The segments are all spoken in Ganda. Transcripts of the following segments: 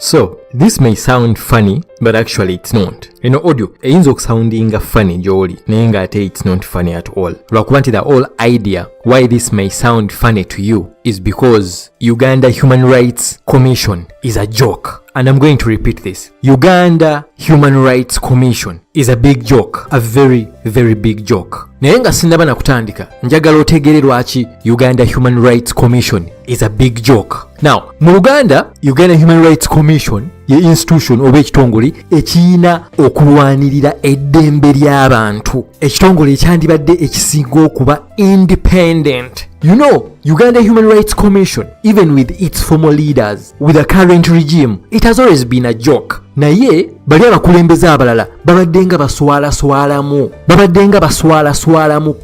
So this may sound funny, but actually it's not. Audio eyinza okusoundinga funny gy'oli naye ng'ate it's not funny at all. Lwakuba nti the whole idea why this may sound funny to you is because Uganda Human Rights Commission is a joke. And I'm going to repeat this. Uganda Human Rights Commission is a big joke. A very, very big joke. Naye nga sinnaba na kutandika, njagala otegeere lwaki Uganda Human Rights Commission is a big joke. Now, mu Uganda Human Rights Commission ye institution oba ekitongole ekiyina okulwanirira eddembe ly'abantu. Ekitongole ekyandibadde ekisinga okuba independent. You know, Uganda Human Rights Commission, even with its former leaders, with the current regime, it has always been a joke. Naye bali abakulembeze abalala babaddenga baswala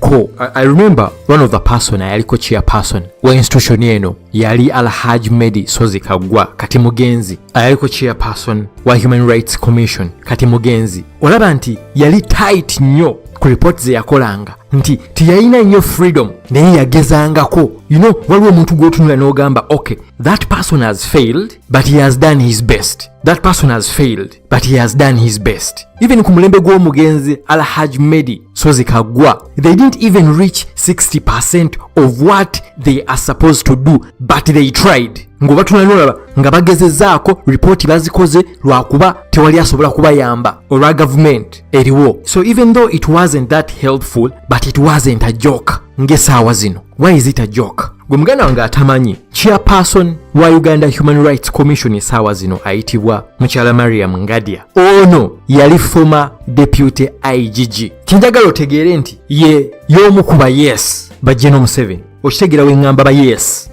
ko. I remember one of the person ayaliko chairperson wa institution eno yali Alhaji Medi Sozi Kagwa kati mugenzi ayaliko chairperson wa Human Rights Commission kati mugenzi. Olaba nti yali tight nnyo ku report ze yakolanga nti tiyalina nnyo freedom naye yagezangako. You know, waliwo omuntu gw'otunula n'ogamba okay, that person has failed but he has done his best. That person has failed but he has done his best. Even ku mulembe gw'omugenzi Alhaji Medi Sozi Kagwa, they didn't even reach 60% of what they are supposed to do, but they tried. Ngobatuna nolaba nga bagezezaako report bazikoze lwakuba tewali asobola kubayamba olwa government eriwo. So even though it wasn't that helpful, but it wasn't a joke. Ngesaawa zino. Why is it a joke? Gwe muganda wange atamanyi chairperson wa Uganda Human Rights Commission esaawa zino ayitibwa Mukyala Mariam Ngadia. Ono yali former deputy IGG. Kinjagala otegeere nti ye y'omu kuba yes ba General Museveni. Okitegeera we ngamba ba yes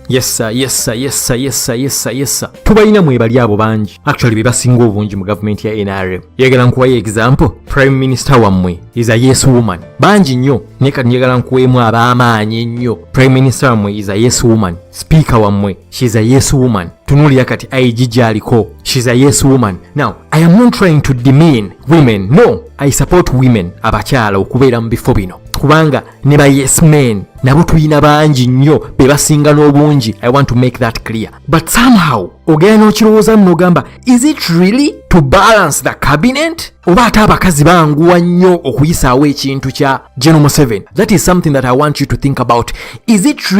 tubalina mwebali abo bangi actually bebasinga obungi mu government ya NRM. Yagala nkuwayo example, prime minister wammwe is a yes woman. Bangi nnyo naye kati njagala nkuweemu ab'amaanyi nnyo. Prime minister wammwe is a yes woman. Speaker wammwe, she's a yes woman. Tunuulira kati IGG aliko, she's a yes woman. Now I am not trying to demean women. No, I support women, abakyala okubeera mu bifo bino kubanga ne ba yes men nabo tuyina bangi nnyo bebasinga n'obungi. I want to make that clear. But somehow ogenda n'okirowoozamu n'ogamba, is it really to balance the cabinet? Oba ate abakazi banguwa nnyo okuyisaawo ekintu kya General Museveni? That is something that I want you to think about. Is it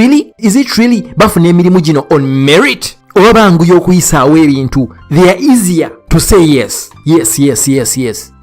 really bafuna emirimu gino on merit? Oba banguya okuyisaawo ebintu? They are easier to say yes.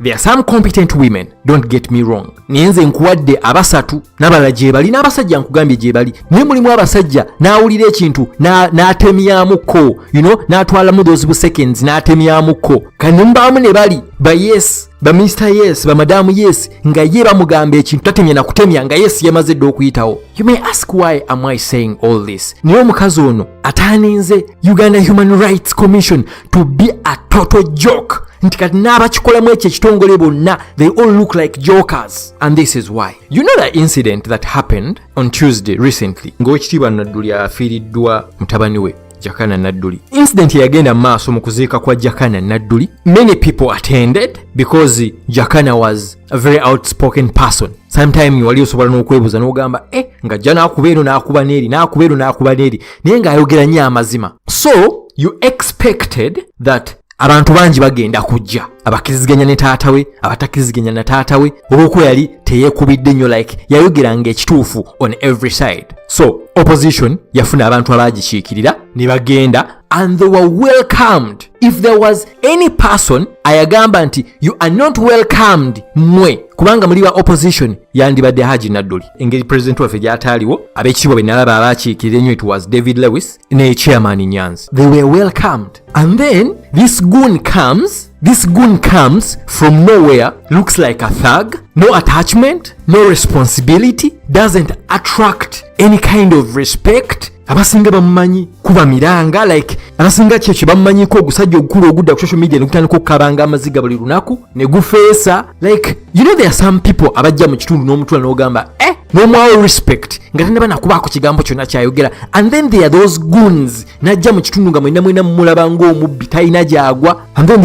There are some competent women, don't get me wrong. Nienze nkuwadde abasatu n'abalala gye bali n'abasajja nkugambye gye bali. Naye mulimu abasajja n'awulira ekintu n'atemyamuko, you know, n'atwalamu those seconds n'atemyamuko. Kati mbaamu ne bali ba yes, ba Mr. Yes, ba Madam Yes, nga ye bamugamba ekintu tatemya na kutemya nga yes yamaze dde okuyitawo. You may ask why am I saying all this? Naye omukazi ono ataaninze Uganda Human Rights Commission to be a total joke. Nti kati n'abakikolamu ekyo ekitongole bonna, they all look like jokers. And this is why. You know the incident that happened on Tuesday recently? Ng'owekitiibwa Nadduli afiiriddwa mutabani we Jakana Nadduli. Incident yagenda maaso mu kuziika kwa Jakana Nadduli. Many people attended because Jakana was a very outspoken person. Sometimes wali osobola n'okwebuuza n'ogamba nga jja n'akuba eno n'akuba n'eri naye ng'ayogera nnyo amazima. So you expected that abantu bangi bagenda kujja, abakiriziganya ne taata we, abatakiriziganya na taata we, olw'okuba yali teyeekubidde nnyo, like yayogeranga ekituufu on every side. So opposition yafuna abantu abagikiikirira ne bagenda, and they were welcomed. If there was any person ayagamba nti you are not welcomed mwe kubanga muli wa opposition, yandibadde Haji Nadduli. Engeri president waffe gy'ataaliwo, ab'ekitiibwa be nalaba abakiikirira ennyo, it was David Lewis ne chairman Nyanzi. They were welcomed. And then this goon comes from nowhere, looks like a thug, no attachment, no responsibility, doesn't attract any kind of respect. Abasinga bamumanyi kuba miranga, like abasinga kyekyo bamumanyiko ogusajja ogukulu ogudda ku social media nekutandika okukabanga amaziga buli lunaku ne gufeesa. Like, you know, there are some people abajja mu kitundu n'omutula n'ogamba n'omwawo respect nga tannaba nakubaako kigambo kyonna kyayogera, and then there are those goons najja mu kitundu nga mwena mumulaba ng'omubbi talina gyagwa, and then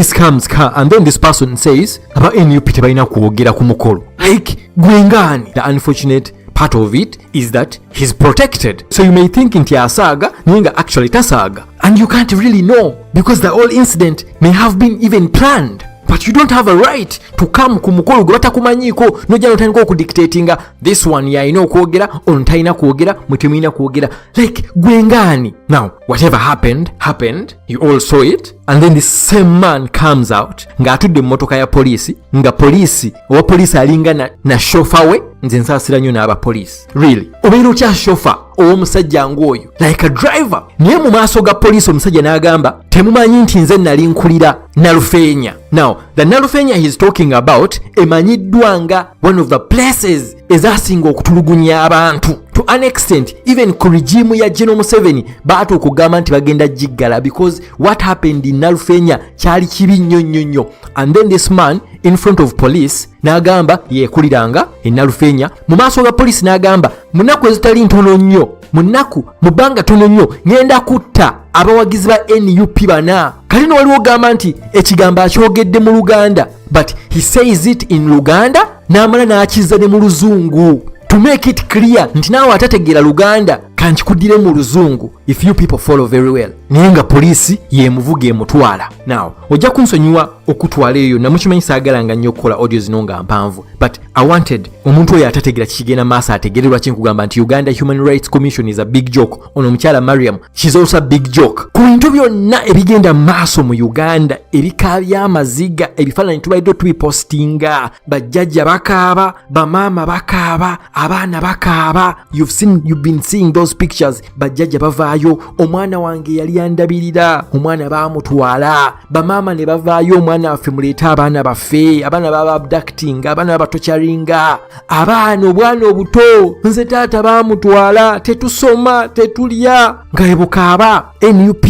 this person says aba NUP tebalina kwogera ku mukolo. Like, gwengani. The unfortunate part of it is that he's protected. So you may think nti asaaga naye nga actually tasaaga. and you can't really know because the whole incident may have been even planned. But you don't have a right to come ku mukolo gwe batakumanyiko nojja notandika okudictatinga this one yalina okwogera ono talina kwogera mutemuyina kwogera like gwengani. Now whatever happened, you all saw it, and then this same man comes out ng'atudde mu motoka ya poliisi nga poliisi owa poliisi alinga na shofa we. Nze nsaasira nnyo n'abapoliisi really obeera okya shofa ow'omusajja ng'oyo like a driver, naye mu maaso ga poliisi omusajja n'agamba temumanyi nti nze nali nkulira Nalufeenya. Now the Nalufeenya he is talking about emanyiddwa nga one of the places ezasinga okutulugunya abantu to an extent even ku regime ya General Museveni baatu okugamba nti bagenda jiggala because what happened in Nalufeenya kyali kibi nnyo. And then this man in front of police n'agamba yeekuliranga e Nalufeenya mu maaso ga police n'agamba munaku ezitali ntono nnyo mu bbanga tono nnyo ngenda kutta abawagizi ba NUP bana. Kalino waliwo gamba nti ekigambo akyogedde mu Luganda but he says it in Luganda n'amala n'akizza ne mu Luzungu to make it clear nti naawe atategeera Luganda kankikuddire mu Luzungu if you people follow very well. Naye nga poliisi yemuvuga emutwala. Now ojja kunsonyiwa okutwala eyo namukimanyi saagalanga nnyo okukola audio zino nga mpanvu but I wanted omuntu oyo atategeera kikigenda maaso ategeererwa kinkugamba nti Uganda Human Rights Commission is a big joke. Ono omukyala Mariam she's also a big joke ku bintu byonna ebigenda maaso mu Uganda ebika by'amaziga ebifaananyi tubaidde tubipostinga bajjajja bakaaba bamaama bakaaba abaana bakaaba you've been seeing those pictures. Bajjajja bavaayo omwana wange yali yandabirira omwana baamutwala bamaama ne bavaayo omwana waffe muleeta abaana baffe abaana baba abducting abaana babatocharinga abaana obwana obuto nze taata baamutwala tetusoma tetulya nga ebukaaba NUP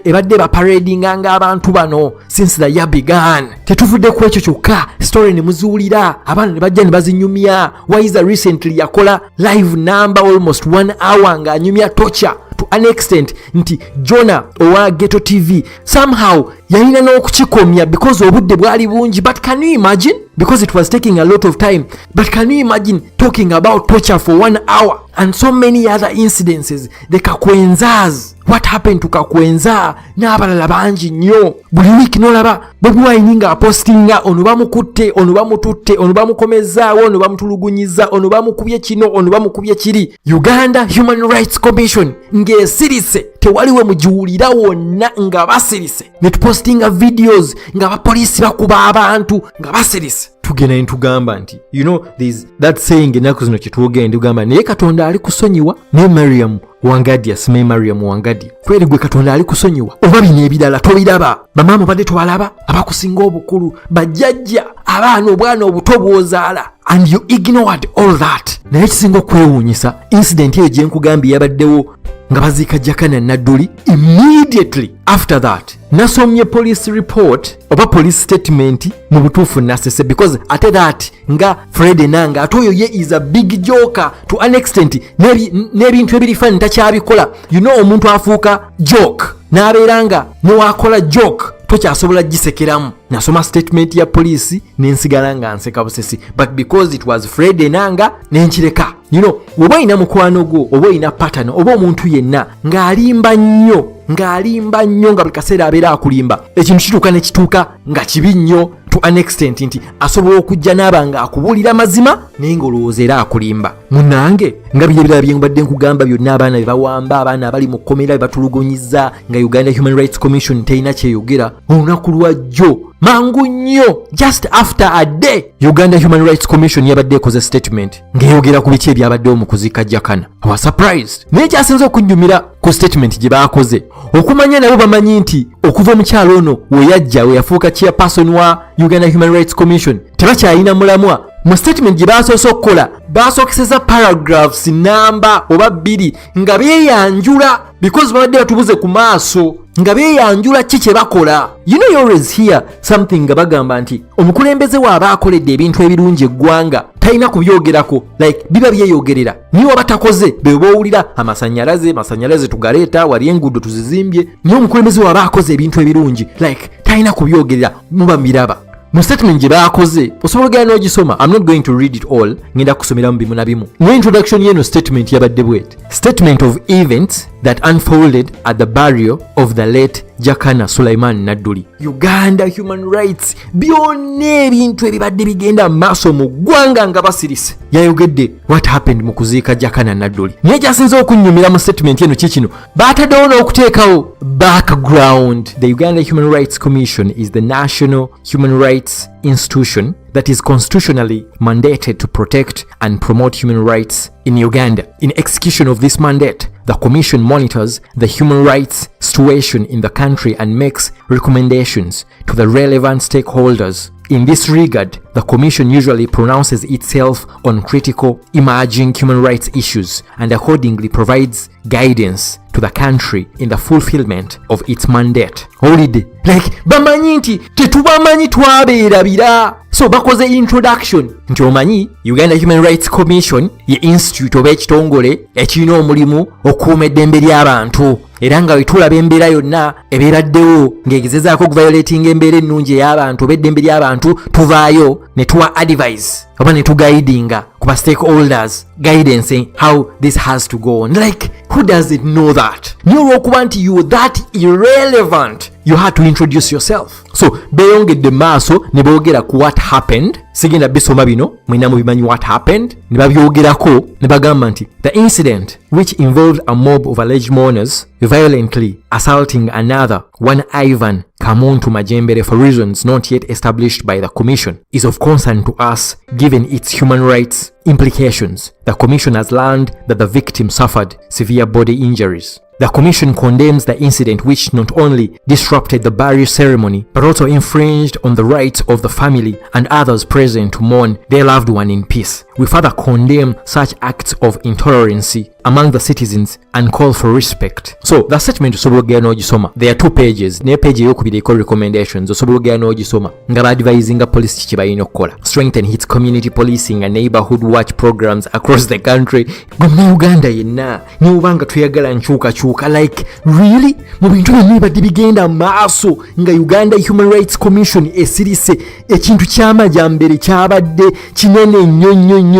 ebadde baparadinga nga abantu bano since the year began. Tetuvudde ku ekyo kyokka story ne muzuulira abaana ne bajja ne bazinyumya. Waiza recently yakola live number almost 1 hour nga anyumya torture to an extent nti Jonah owa Ghetto TV somehow yalina n'okukikomya because obudde bwali bungi. But can you imagine, because it was taking a lot of time, but can you imagine talking about torture for 1 hour and so many other incidences? The Kakwenzas, what happened to Kakwenza n'abalala bangi nnyo. Buli week nolaba Bobi Wine nga apostinga ono bamukutte ono bamututte ono bamukomezaawo ono bamutulugunyiza ono bamukubye kino ono bamukubye kiri. Uganda Human Rights Commission ng'esirise tewaliwe mugiwulira wonna nga basirise ne tupostinga videos nga bapoliisi bakuba abantu nga basirise. Tugenda ntugamba nti you know there's that saying ennaku zino kyetwogenda tugamba naye Katonda ali kusonyiwa ne Mariam Wangadi asime Mariam Wangadi kweli gwe Katonda ali kusonyiwa oba bino ebirala tobiraba bamaama badde tobalaba abakusinga obukulu bajjajja abaana obwana obuto bwozaala and you ignored all that. Naye kisinga okwewuunyisa incident eyo gye nkugambye yabaddewo nga baziika Jakana Nadduli. Immediately after that nasomye police report oba police statement mu butuufu nasese because ate that nga Fred Enanga atoyo ye is a big joker to an extent n'ebintu ebirifani takyabikola. You know omuntu afuuka joke n'abeeranga newakola joke tokyasobola gisekeramu. Nasoma statement ya police nensigala nga nseka busesi but because it was Fred Enanga nenkireka. You know oba ina mukwano gwo oba ina pattern oba omuntu yenna ng'alimba nnyo nga buli kaseera abeera akulimba ekintu kituuka ne kituuka nga kibi nnyo to an extent nti asobola okujja n'aba nga akubuulira mazima naye ng'olowooza era akulimba. Munnange nga biri ebirala bye mbadde nkugamba byonna abaana be bawamba abaana abali mu kkomera be batulugunyiza nga Uganda Human Rights Commission terina kyeyogera. Olunaku lwajjo mangu nnyo just after a day Uganda Human Rights Commission yabadde ekoze statement ng'eyogera ku biki ebyabaddewo mu kuziika Jakana. I was surprised. Naye kyasinze okunyumira ku statement gye baakoze okumanya nabo bamanyi nti okuva omukyalo ono we yajja we yafuuka chairperson wa Uganda Human Rights Commission tebakyalina mulamwa. Mu statement gye baasoose okukola baasokeseza paragraphs namba oba 2 nga beeyanjula because babadde batubuze ku maaso nga beeyanjula ki kye bakola. You know you always hear something nga bagamba nti omukulembeze waaba akoledde ebintu ebirungi eggwanga talina kubyogerako like biba byeyogerera niyo waba takoze be bowulira amasanyalaze tugaleeta wali enguudo tuzizimbye niyo omukulembeze waaba akoze ebintu ebirungi like talina kubyogerera muba miraba. Mu statement gye baakoze osobola ogenda n'ogisoma. I'm not going to read it all ngenda kusomeramu bimu na bimu. Mu introduction y'eno statement yabadde bwet statement of events that unfolded at the burial of the late Jakana Sulaiman Nadduli. Uganda human rights byonna ebintu ebibadde bigenda maaso mu ggwanga nga basirise. Yayogedde what happened mu kuziika Jakana Nadduli. Naye gyasinze okunnyumira mu statement eno kikino baataddewo n'okuteekawo background. The Uganda Human Rights Commission is the national human rights institution that is constitutionally mandated to protect and promote human rights in Uganda. In execution of this mandate, the Commission monitors the human rights situation in the country and makes recommendations to the relevant stakeholders. In this regard, the Commission usually pronounces itself on critical emerging human rights issues and accordingly provides guidance to the country in the fulfillment of its mandate. Holiday. Like, bamanyi nti tetubamanyi twabeerabira. So bakoze introduction nti omanyi Uganda Human Rights Commission ye institute oba ekitongole ekirina omulimu okuuma eddembe ly'abantu era nga wetulaba embeera yonna ebeeraddewo ng'egezezaako okuviolating embeera ennungi ey'abantu oba eddembe ly'abantu tuvaayo ne tuwa advice oba ne tuguidinga ku ba stakeholders guidance in how this has to go on. Like, who doesn't know that? Niyo olw'okuba nti you that irrelevant you had to introduce yourself. So beeyongedde maaso ne boogera ku what happened. Sigenda bisoma bino mwina mubimanyi what happened ne babyogerako ne bagamba nti the incident which involved a mob of alleged mourners violently assaulting another, one Ivan Kamuntu Majambere, for reasons not yet established by the Commission is of concern to us given its human rights implications. The Commission has learned that the victim suffered severe body injuries. The Commission condemns the incident which not only disrupted the burial ceremony but also infringed on the rights of the family and others present to mourn their loved one in peace. We further condemn such acts of intolerance among the citizens and call for respect. So the statement osobola okugenda n'ogisoma. There are 2 pages. Ne page ey'okubiri eriko recommendations osobola okugenda n'ogisoma nga ba-advisinga police kiki balina okukola. Strengthen its community policing and neighborhood watch programs across the country. Gwe Uganda yenna ne ubanga tuyagala nkyukakyuka like really mu bintu byonna ebadde bigenda maaso nga Uganda Human Rights Commission esirise ekintu ky'amajambere kyabadde kinene nnyo.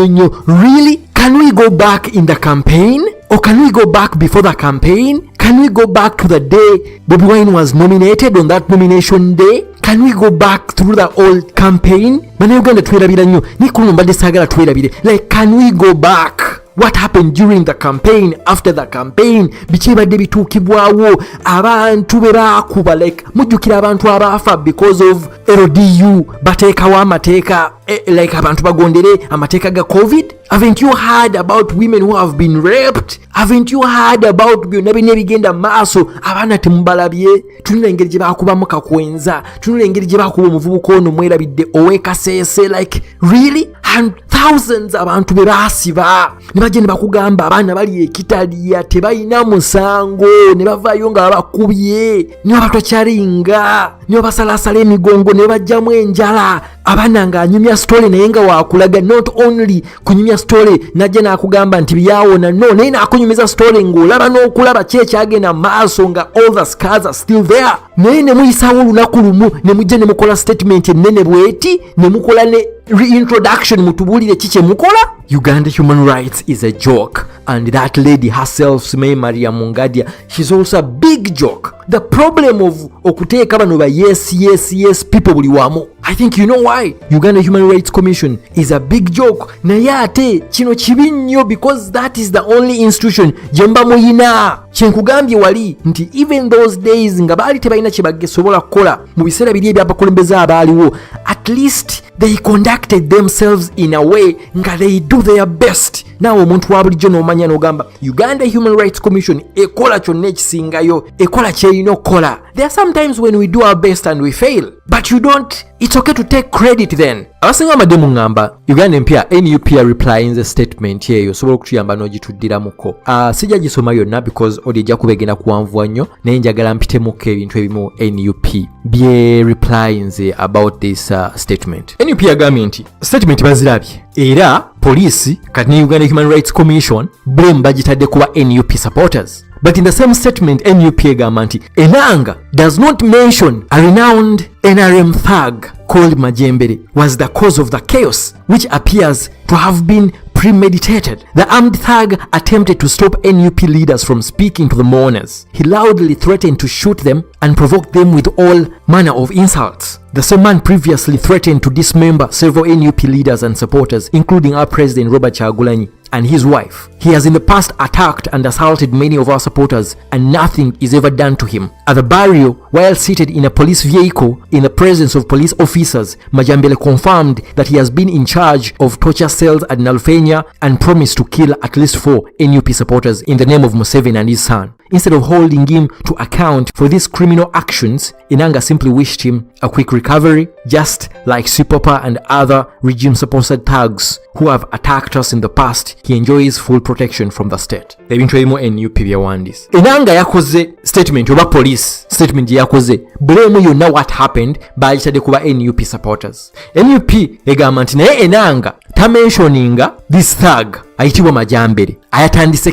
Really? Can we go back in the campaign? Or can we go back before the campaign? Can we go back to the day Bobi Wine was nominated on that nomination day? Can we go back through the old campaign? Bana Uganda twerabira nnyo nikulu mbadde saagala twerabire. Like, can we go back? What happened during the campaign, after the campaign? Biki badde bituukibwawo abantu be baakuba like mujjukira abantu abaafa because of LDU bateekawo amateeka like abantu bagondere amateeka ga COVID. Haven't you heard about women who have been raped? Haven't you heard about byonna bino ebigenda maaso abaana temubalabye? Tunula engeri gye baakubamu kakwenza, tunula engeri gye baakuba omuvubuka ono mwerabidde ow'ekaseese. Like, really? And thousands abantu be baasiba ne bajja ne bakugamba abaana bali ekitaliya tebalina musango ne bavaayo nga babakubye ne babatwakyalinga ne babasalasala emigongo ne bajjamu enjala. Abaana nga anyumya story naye nga wakulaga not only kunyumya story najja nakugamba nti byawona no naye nakunyumiza story ng'olaba n'okulaba ki ekyagenda maaso nga all the scars are still there. Naye ne muyisawo olunaku lumu ne mujja ne mukola statement ennene bweti ne mukola ne reintroduction mutubulire kiki mukola. Uganda human rights is a joke, and that lady herself, Sumei Maria Mungadia, she's also a big joke. The problem of okuteeka bano ba yes people buli wamu, I think you know why. Uganda Human Rights Commission is a big joke. Naye ate kino kibi nnyo because that is the only institution gye mba muyina. Kyenkugambye wali nti even those days nga baali tebalina kye bagesobola kukola mu biseera biri ebyabakulembeze abaaliwo, at least they conducted themselves in a way nga they do their best. Naawe omuntu wa bulijjo n'omanya n'ogamba Uganda Human Rights Commission ekola kyonna ekisingayo, ekola kyerina okukola. There are sometimes when we do our best and we fail, but you don't, it's okay to take credit then. Abasinga amadde mu ngamba Uganda empya NUP replying the statement eyo sobola okutuyamba n'ogituddiramuko. Sijja gisoma yonna because odi ejja kuba egenda kuwanvuwa nnyo naye njagala mpitemuko ebintu ebimu NUP bye replying about this statement. NUP yagambye nti statement bazirabye era police kati ne Uganda Human Rights Commission blame bagitadde kuba NUP supporters. But in the same statement, NUP egamba nti Enanga does not mention a renowned NRM thug called Majambere was the cause of the chaos, which appears to have been premeditated. The armed thug attempted to stop NUP leaders from speaking to the mourners. He loudly threatened to shoot them and provoke them with all manner of insults. The same man previously threatened to dismember several NUP leaders and supporters, including our president Robert Kyagulanyi and his wife. He has in the past attacked and assaulted many of our supporters, and nothing is ever done to him. At the burial, while seated in a police vehicle in the presence of police officers, Majambere confirmed that he has been in charge of torture cells at Nalufenya and promised to kill at least 4 NUP supporters in the name of Museveni and his son. Instead of holding him to account for these criminal actions, Enanga simply wished him a quick recovery, just like Sipopa and other regime-supported thugs who have attacked us in the past. He enjoys full protection from the state. Ebintu ebimu NUP byawandise. Enanga yakoze statement oba police statement yakoze blame yonna what happened bayitadde kuba NUP supporters. NUP egamba nti naye Enanga tamentioninga this thug ayitibwa Majambere ayatandise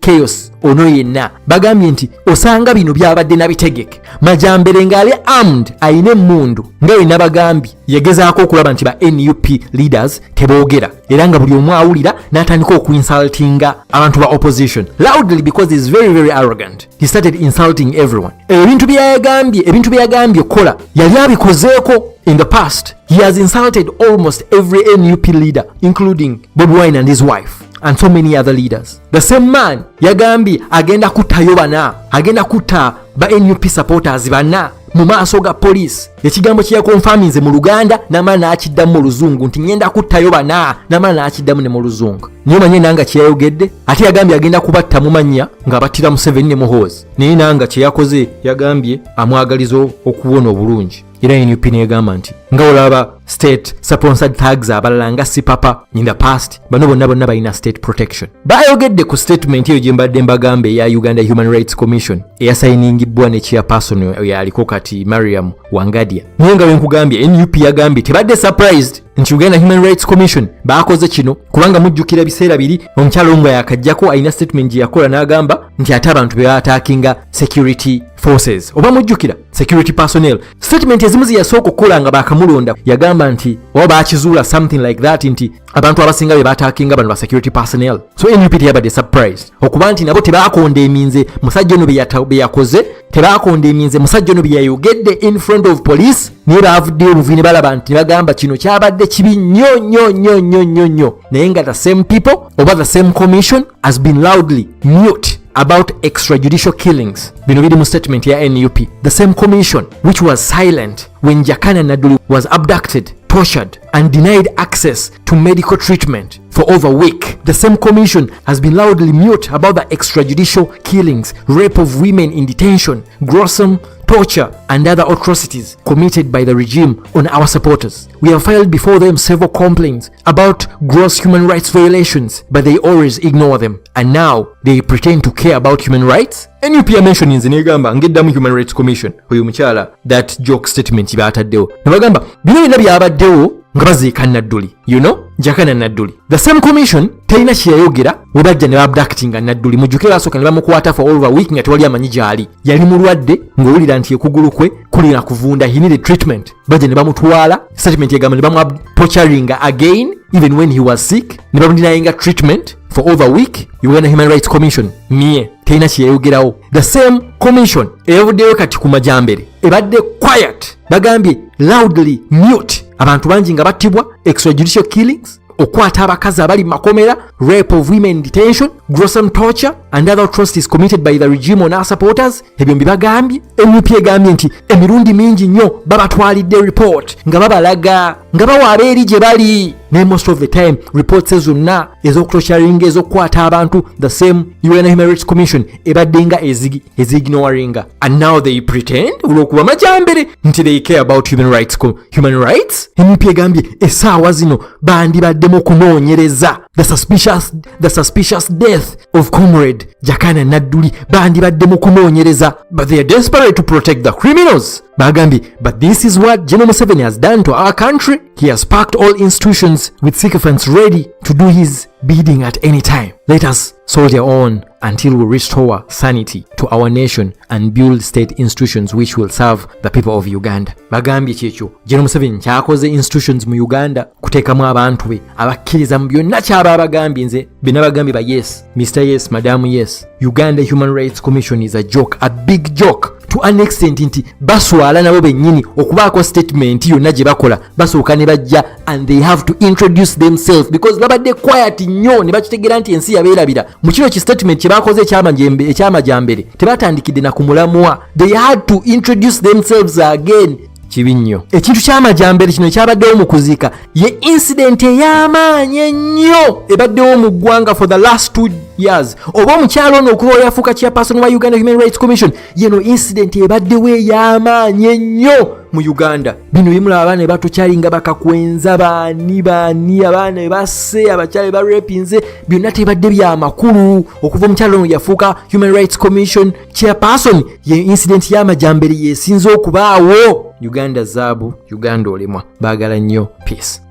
chaos ono yenna. Bagambye nti osanga bino byabadde nabitegeke. Majambere ng'ali armed ayine emmundu nga bwe nabagambye yagezaako okulaba nti ba NUP leaders teboogera era nga buli omu awulira n'atandika okuinsultinga abantu ba opposition loudly because he is very very arrogant. He started insulting everyone. Ebintu byagambye kola yali abikozeeko. In the past, he has insulted almost every NUP leader, including Bobi Wine and his wife, and so many other leaders. The same man, yagambye agenda kutayo bana, agenda kuta ba NUP supporters bana mu maaso ga police. Ekigambo kye yakonfaminze mu Luganda n'amana akiddamu mu Luzungu nti ngenda kuttayo bana n'amana akiddamu ne mu Luzungu. Niyo manye nanga kye yayogedde ate yagambye agenda kubatta mu manya ng'abattira Museveni ne Muhoozi. Naye nanga kye yakoze yagambye amwagaliza okuwona obulungi. Era NUP negamba nti nga olaba state sponsored thugs abalala nga Sipapa in the past bano bonna balina state protection. Bayogedde ku statement eyo gye mbadde mbagambe ya Uganda Human Rights Commission eyasayiningibwa ne chairperson yaliko kati Mariam Wangadia. Naye nga wenkugambye NUP yagambye tebadde surprised nti Uganda Human Rights Commission bakoze kino kubanga mujjukira ebiseera biri omukyalo nga yakajjako alina statement gye yakola n'agamba nti ate abantu be bataakinga security forces oba mujjukira security personnel. Statement ezimu yasooka okukola nga bakamulonda yagamba nti oba bakizuula something like that nti abantu abasinga be bataakinga bano ba security personnel. So NUP teyabadde surprised okuba nti nabo tebakondemiinze musajja ono be yakoze, tebakondemiinze musajja ono be yayogedde in front of police. Niye baavuddeyo obuvi ne balaba nti bagamba kino kyabadde kibi nnyo naye nga the same people oba the same commission has been loudly mute about extrajudicial killings. Bino biri mu statement ya NUP. The same commission which was silent when Jakana Nadduli was abducted, tortured and denied access to medical treatment for over a week. The same commission has been loudly mute about the extrajudicial killings, rape of women in detention, gruesome torture and other atrocities committed by the regime on our supporters. We have filed before them several complaints about gross human rights violations, but they always ignore them. And now they pretend to care about human rights? NUP mentioning negamba ngeddamu Human Rights Commission oyo mukyala that joke statement bataddewo nebagamba bino byonna byabaddewo nga baziika Nadduli, you know, Jakana Nadduli. The same commission teyina kyeyayogera we bajja ne abductinga Nadduli. Mujjukira asooka ne bamukwata for over a week nga tewali amanyi gyali. Yali mulwadde ng'owulira nti ekugulu kwe kulina kuvunda, he needed treatment. Bajja ne bamutwala, statement yegamba ne bamu torturinga again even when he was sick, ne bamudinayinga treatment for over a week. Uganda Human Rights Commission niye teyina kyeyayogerawo. The same commission eyavuddeyo kati ku Majambere ebadde quiet, bagambye loudly mute. Abantu bangi nga battibwa, extrajudicial killings, okwata abakazi abali makomera, rape of women in detention, gruesome torture and other atrocities committed by the regime on our supporters. Ebyo mbibagambye. NUP egambye nti emirundi mingi nnyo babatwalidde report nga babalaga nga bawaaba eri gye bali. Ne most of the time reports zonna ez'okutorturinga ez'okukwata abantu the same UN Human Rights Commission ebadde nga ezignoringa. And now they pretend olw'okuba Majambere nti they care about human rights. NUP egambye essaawa zino bandibaddemu okunoonyereza the suspicious death of Comrade Jakana Nadduli, bandibaddemu kunoonyereza, but they are desperate to protect the criminals. Bagambye, but this is what General Museveni has done to our country. He has packed all institutions with sycophants ready to do his bidding at any time. Let us soldier on until we restore sanity to our nation and build state institutions which will serve the people of Uganda. Bagambye kyekyo General Museveni kyakoze institutions mu Uganda kuteekamu abantu be abakkiriza mu byonna kyaba abagambye. Nze bina bagambye ba yes, Mr. Yes, Madam Yes. Uganda Human Rights Commission is a joke, a big joke. To an extent nti baswala nabo bennyini okubaako statement yonna gye bakola basooka ne bajja and they have to introduce themselves because babadde quiet nnyo ne bakitegeera nti ensi yabeerabira mu kino ki statement kye bakoze ekyamajambere tebatandikidde na kumulamwa. They had to introduce themselves again. Kibi nnyo ekintu ky'amajambere kino kyabaddewo mu kuziika ye incident ey'amaanyi ennyo ebaddewo mu ggwanga for the last 2 years. Oba omukyalo ono okuba yafuuka chairperson wa Uganda Human Rights Commission yeno incident ebaddewo ey'amaanyi ennyo mu Uganda. Bino bimula abaana batokyali bakakwenza baani abaana basse abakyali barepinze byonna tebadde bya makulu. Okuva omukyalo ono yafuuka Human Rights Commission chairperson ye incident y'amajambere yesinze okubaawo. Uganda zaabu, Uganda olemwa. Baagala nnyo. Peace.